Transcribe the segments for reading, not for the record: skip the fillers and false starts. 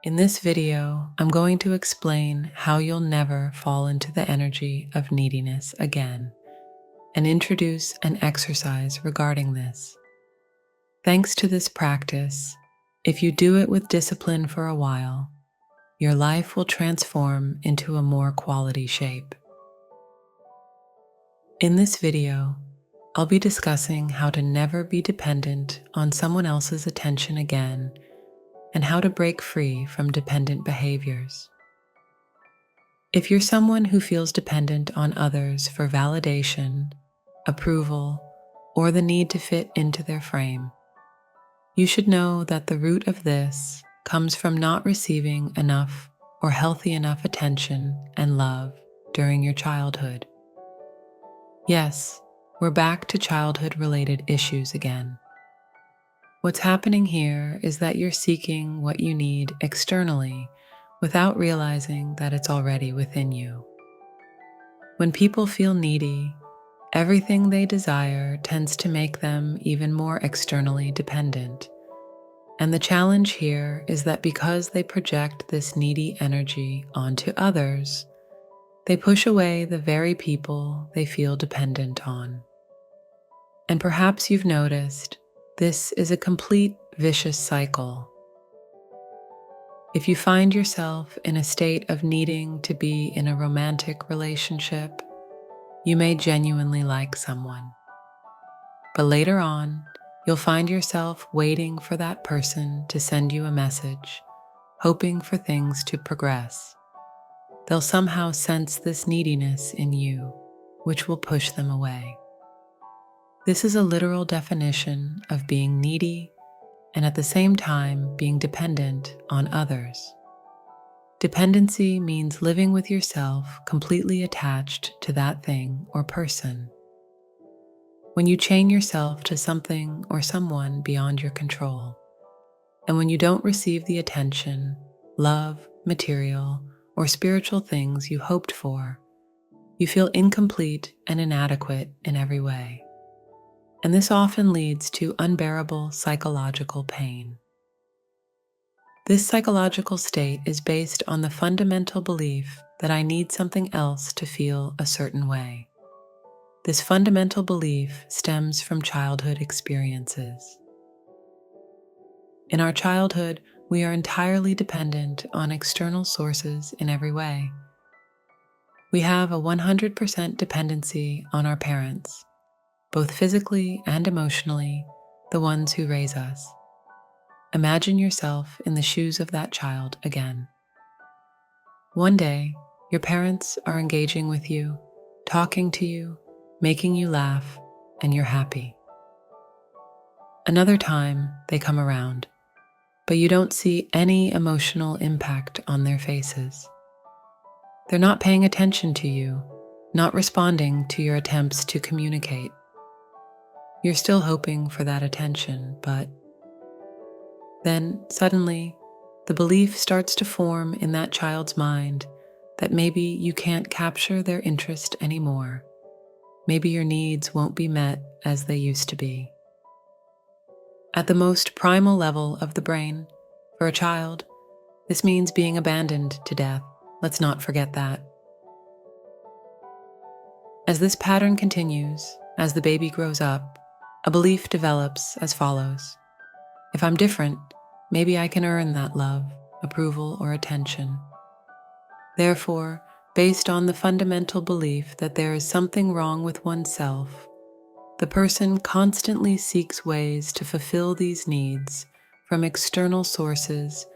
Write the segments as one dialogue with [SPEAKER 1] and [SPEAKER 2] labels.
[SPEAKER 1] In this video, I'm going to explain how you'll never fall into the energy of neediness again and introduce an exercise regarding this. Thanks to this practice, if you do it with discipline for a while, your life will transform into a more quality shape. In this video, I'll be discussing how to never be dependent on someone else's attention again and how to break free from dependent behaviors. If you're someone who feels dependent on others for validation, approval, or the need to fit into their frame, you should know that the root of this comes from not receiving enough or healthy enough attention and love during your childhood. Yes, we're back to childhood-related issues again. What's happening here is that you're seeking what you need externally without realizing that it's already within you. When people feel needy, everything they desire tends to make them even more externally dependent. And the challenge here is that because they project this needy energy onto others, they push away the very people they feel dependent on. And perhaps you've noticed this is a complete vicious cycle. If you find yourself in a state of needing to be in a romantic relationship, you may genuinely like someone. But later on, you'll find yourself waiting for that person to send you a message, hoping for things to progress. They'll somehow sense this neediness in you, which will push them away. This is a literal definition of being needy and at the same time being dependent on others. Dependency means living with yourself completely attached to that thing or person. When you chain yourself to something or someone beyond your control, and when you don't receive the attention, love, material, or spiritual things you hoped for, you feel incomplete and inadequate in every way. And this often leads to unbearable psychological pain. This psychological state is based on the fundamental belief that I need something else to feel a certain way. This fundamental belief stems from childhood experiences. In our childhood, we are entirely dependent on external sources in every way. We have a 100% dependency on our parents, both physically and emotionally, the ones who raise us. Imagine yourself in the shoes of that child again. One day, your parents are engaging with you, talking to you, making you laugh, and you're happy. Another time, they come around, but you don't see any emotional impact on their faces. They're not paying attention to you, not responding to your attempts to communicate. You're still hoping for that attention, but then suddenly the belief starts to form in that child's mind that maybe you can't capture their interest anymore. Maybe your needs won't be met as they used to be. At the most primal level of the brain, for a child, this means being abandoned to death. Let's not forget that. As this pattern continues, as the baby grows up, a belief develops as follows. If I'm different, maybe I can earn that love, approval, or attention. Therefore, based on the fundamental belief that there is something wrong with oneself, the person constantly seeks ways to fulfill these needs from external sources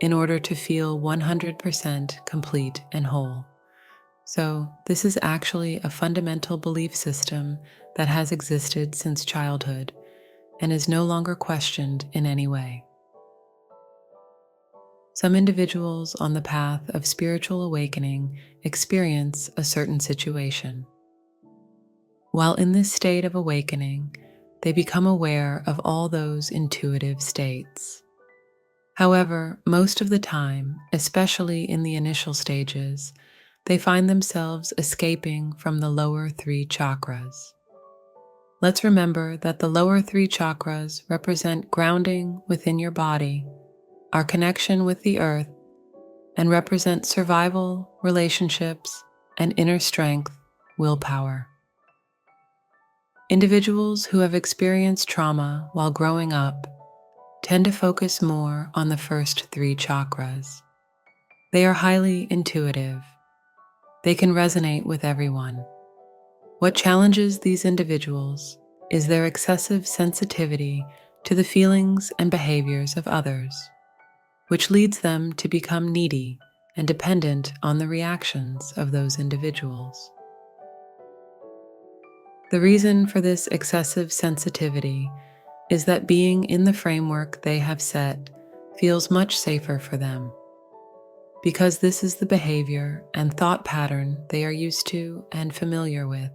[SPEAKER 1] in order to feel 100% complete and whole. So, this is actually a fundamental belief system that has existed since childhood and is no longer questioned in any way. Some individuals on the path of spiritual awakening experience a certain situation. While in this state of awakening, they become aware of all those intuitive states. However, most of the time, especially in the initial stages, they find themselves escaping from the lower 3 chakras. Let's remember that the lower 3 chakras represent grounding within your body, our connection with the earth, and represent survival, relationships, and inner strength, willpower. Individuals who have experienced trauma while growing up tend to focus more on the first 3 chakras. They are highly intuitive. They can resonate with everyone. What challenges these individuals is their excessive sensitivity to the feelings and behaviors of others, which leads them to become needy and dependent on the reactions of those individuals. The reason for this excessive sensitivity is that being in the framework they have set feels much safer for them, because this is the behavior and thought pattern they are used to and familiar with.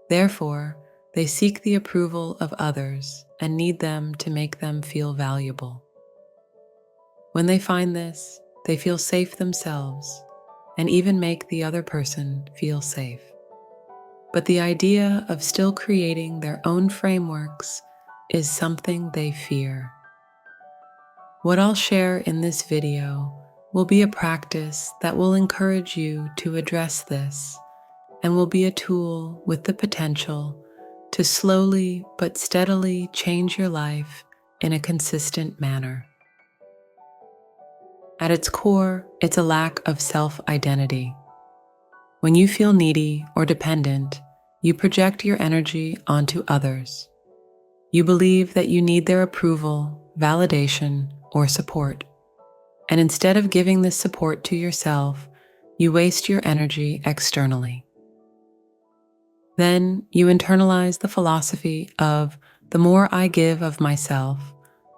[SPEAKER 1] Therefore, they seek the approval of others and need them to make them feel valuable. When they find this, they feel safe themselves and even make the other person feel safe. But the idea of still creating their own frameworks is something they fear. What I'll share in this video will be a practice that will encourage you to address this and will be a tool with the potential to slowly but steadily change your life in a consistent manner. At its core, it's a lack of self-identity. When you feel needy or dependent, you project your energy onto others. You believe that you need their approval, validation, or support. And instead of giving this support to yourself, you waste your energy externally. Then you internalize the philosophy of the more I give of myself,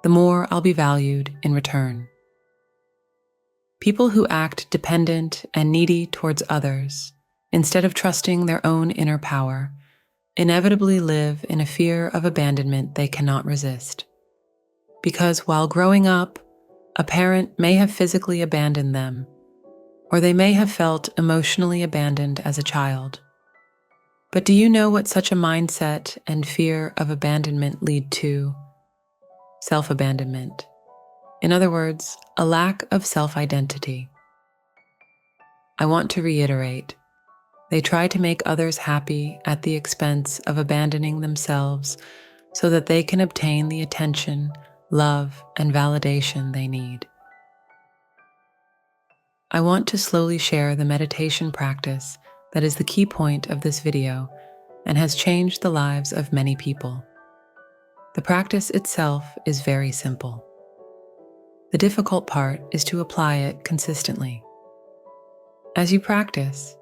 [SPEAKER 1] the more I'll be valued in return. People who act dependent and needy towards others, instead of trusting their own inner power, inevitably live in a fear of abandonment they cannot resist. Because while growing up, a parent may have physically abandoned them, or they may have felt emotionally abandoned as a child. But do you know what such a mindset and fear of abandonment lead to? Self-abandonment. In other words, a lack of self-identity. I want to reiterate, they try to make others happy at the expense of abandoning themselves so that they can obtain the attention, love, and validation they need. I want to slowly share the meditation practice that is the key point of this video and has changed the lives of many people. The practice itself is very simple. The difficult part is to apply it consistently. As you practice,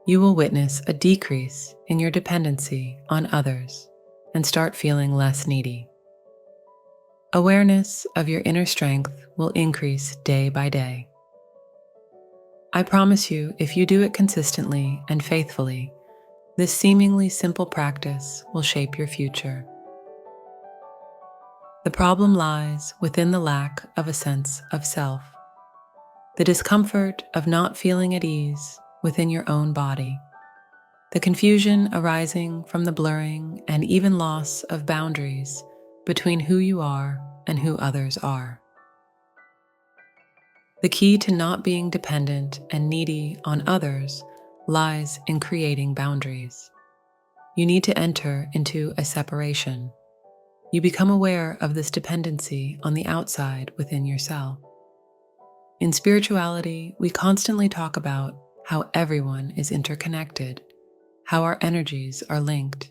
[SPEAKER 1] you will witness a decrease in your dependency on others and start feeling less needy. Awareness of your inner strength will increase day by day. I promise you, if you do it consistently and faithfully, this seemingly simple practice will shape your future. The problem lies within the lack of a sense of self, the discomfort of not feeling at ease within your own body, the confusion arising from the blurring and even loss of boundaries between who you are and who others are. The key to not being dependent and needy on others lies in creating boundaries. You need to enter into a separation. You become aware of this dependency on the outside within yourself. In spirituality, we constantly talk about how everyone is interconnected, how our energies are linked.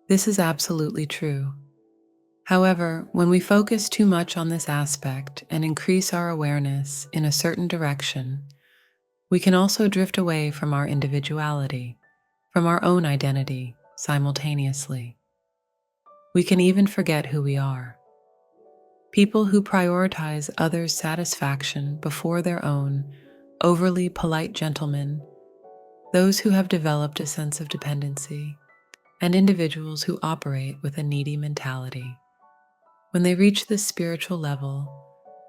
[SPEAKER 1] This is absolutely true. However, when we focus too much on this aspect and increase our awareness in a certain direction, we can also drift away from our individuality, from our own identity simultaneously. We can even forget who we are. People who prioritize others' satisfaction before their own, overly polite gentlemen, those who have developed a sense of dependency, and individuals who operate with a needy mentality. When they reach this spiritual level,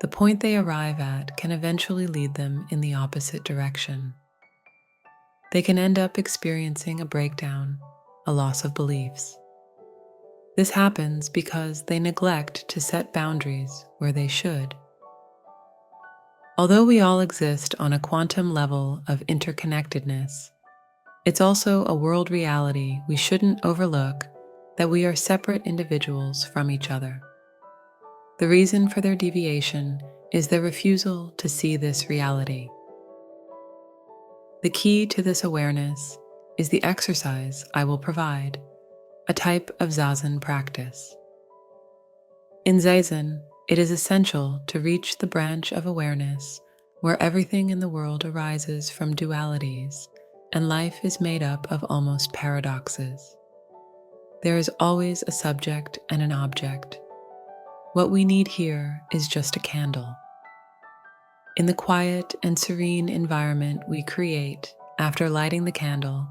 [SPEAKER 1] the point they arrive at can eventually lead them in the opposite direction. They can end up experiencing a breakdown, a loss of beliefs. This happens because they neglect to set boundaries where they should. Although we all exist on a quantum level of interconnectedness, it's also a world reality we shouldn't overlook, that we are separate individuals from each other. The reason for their deviation is their refusal to see this reality. The key to this awareness is the exercise I will provide, a type of Zen practice. In Zazen, it is essential to reach the branch of awareness where everything in the world arises from dualities and life is made up of almost paradoxes. There is always a subject and an object. What we need here is just a candle. In the quiet and serene environment we create after lighting the candle,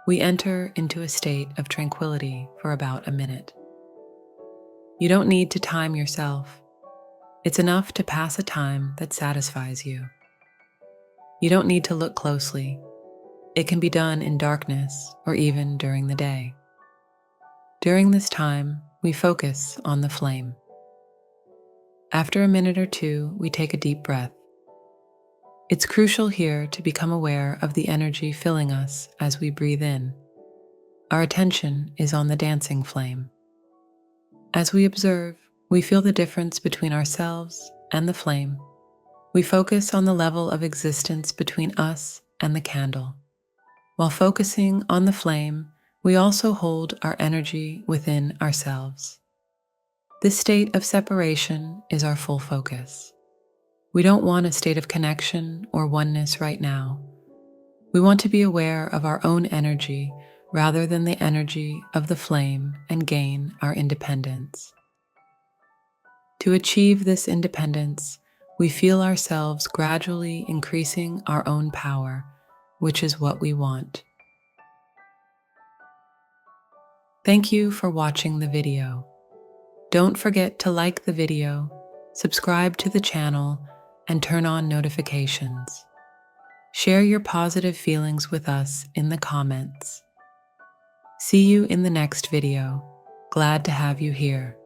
[SPEAKER 1] we enter into a state of tranquility for about a minute. You don't need to time yourself. It's enough to pass a time that satisfies you. You don't need to look closely. It can be done in darkness or even during the day. During this time, we focus on the flame. After a minute or two, we take a deep breath. It's crucial here to become aware of the energy filling us as we breathe in. Our attention is on the dancing flame. As we observe, we feel the difference between ourselves and the flame. We focus on the level of existence between us and the candle. While focusing on the flame, we also hold our energy within ourselves. This state of separation is our full focus. We don't want a state of connection or oneness right now. We want to be aware of our own energy rather than the energy of the flame and gain our independence. To achieve this independence, we feel ourselves gradually increasing our own power, which is what we want. Thank you for watching the video. Don't forget to like the video, subscribe to the channel, and turn on notifications. Share your positive feelings with us in the comments. See you in the next video. Glad to have you here.